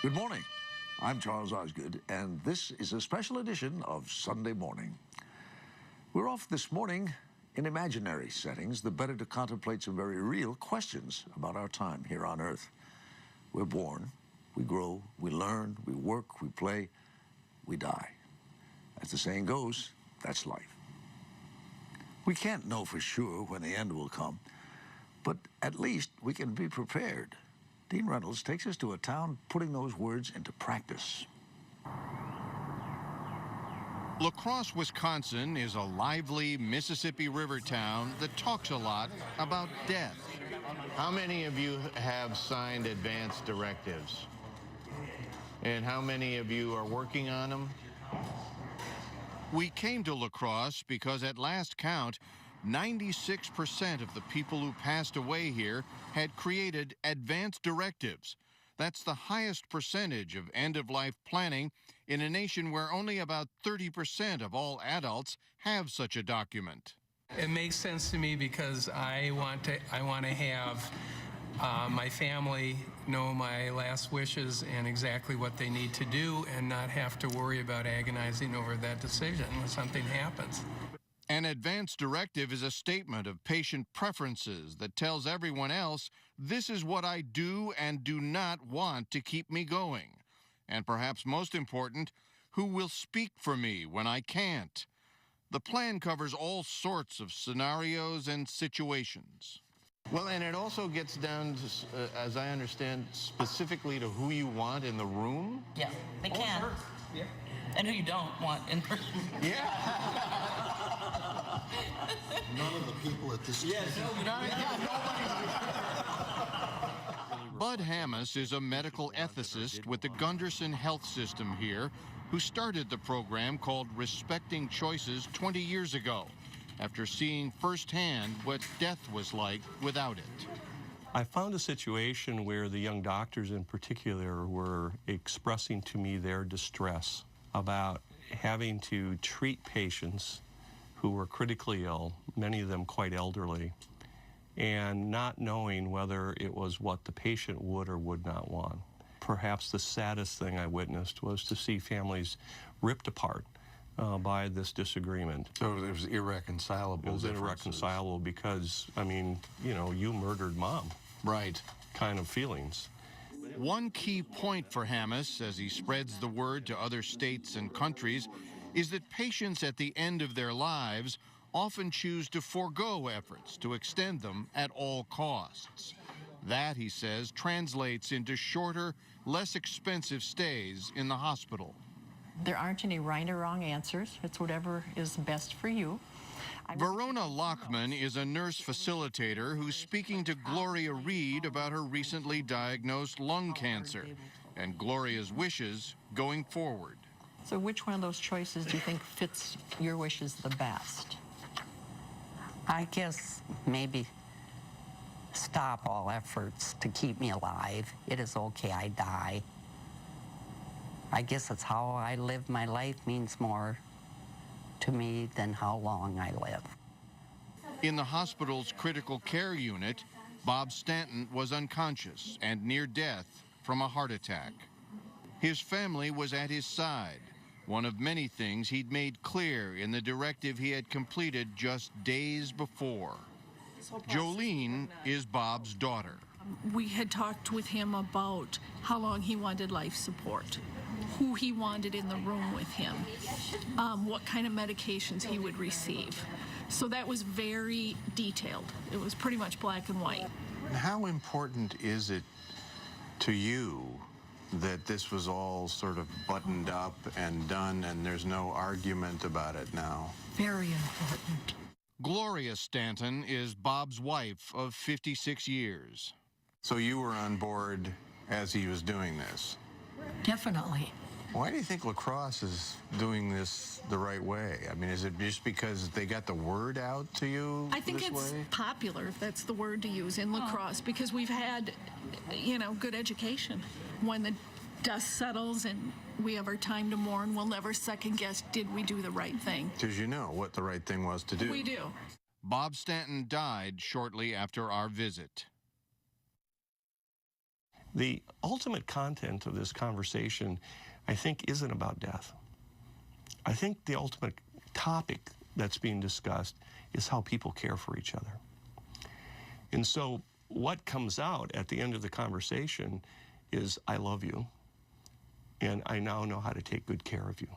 Good morning. I'm Charles Osgood, and this is a special edition of Sunday Morning. We're off this morning in imaginary settings, the better to contemplate some very real questions about our time here on Earth. We're born, we grow, we learn, we work, we play, we die. As the saying goes, that's life. We can't know for sure when the end will come, but at least we can be prepared. Dean Reynolds takes us to a town putting those words into practice. La Crosse, Wisconsin is a lively Mississippi River town that talks a lot about death. How many of you have signed advance directives? And how many of you are working on them? We came to La Crosse because at last count, 96% of the people who passed away here had created advance directives. That's the highest percentage of end-of-life planning in a nation where only about 30% of all adults have such a document. It makes sense to me because I want to have my family know my last wishes and exactly what they need to do and not have to worry about agonizing over that decision when something happens. An advance directive is a statement of patient preferences that tells everyone else, this is what I do and do not want to keep me going. And perhaps most important, who will speak for me when I can't. The plan covers all sorts of scenarios and situations. Well, and it also gets down to, as I understand, specifically to who you want in the room? Yeah, they can. Sure. Yeah. And who you don't want in person. Yeah. None of the people at this Bud Hammis is a medical ethicist with the Gunderson Health System here who started the program called Respecting Choices 20 years ago after seeing firsthand what death was like without it. I found a situation where the young doctors in particular were expressing to me their distress about having to treat patients who were critically ill, many of them quite elderly, and not knowing whether it was what the patient would or would not want. Perhaps the saddest thing I witnessed was to see families ripped apart by this disagreement. So it was irreconcilable. It was irreconcilable because, I mean, you know, you murdered mom. Right. Kind of feelings. One key point for Hammis, as he spreads the word to other states and countries, is that patients at the end of their lives often choose to forego efforts to extend them at all costs. That, he says, translates into shorter, less expensive stays in the hospital. There aren't any right or wrong answers. It's whatever is best for you. Verona Lockman is a nurse facilitator who's speaking to Gloria Reed about her recently diagnosed lung cancer and Gloria's wishes going forward. So which one of those choices do you think fits your wishes the best? I guess maybe stop all efforts to keep me alive. It is okay, I die. I guess it's how I live my life means more to me than how long I live. In the hospital's critical care unit, Bob Stanton was unconscious and near death from a heart attack. His family was at his side, one of many things he'd made clear in the directive he had completed just days before. Jolene is Bob's daughter. We had talked with him about how long he wanted life support, who he wanted in the room with him, what kind of medications he would receive. So that was very detailed. It was pretty much black and white. How important is it to you that this was all sort of buttoned up and done and there's no argument about it now? Very important. Gloria Stanton is Bob's wife of 56 years. So you were on board as he was doing this? Definitely. Why do you think La Crosse is doing this the right way? I mean, is it just because they got the word out to you I think it's way? popular, if that's the word to use, in La Crosse, because we've had, you know, good education. When the dust settles and we have our time to mourn, we'll never second guess, did we do the right thing? Because you know what the right thing was to do. We do. Bob Stanton died shortly after our visit. The ultimate content of this conversation, I think, isn't about death. I think the ultimate topic that's being discussed is how people care for each other. And so what comes out at the end of the conversation is, I love you, and I now know how to take good care of you.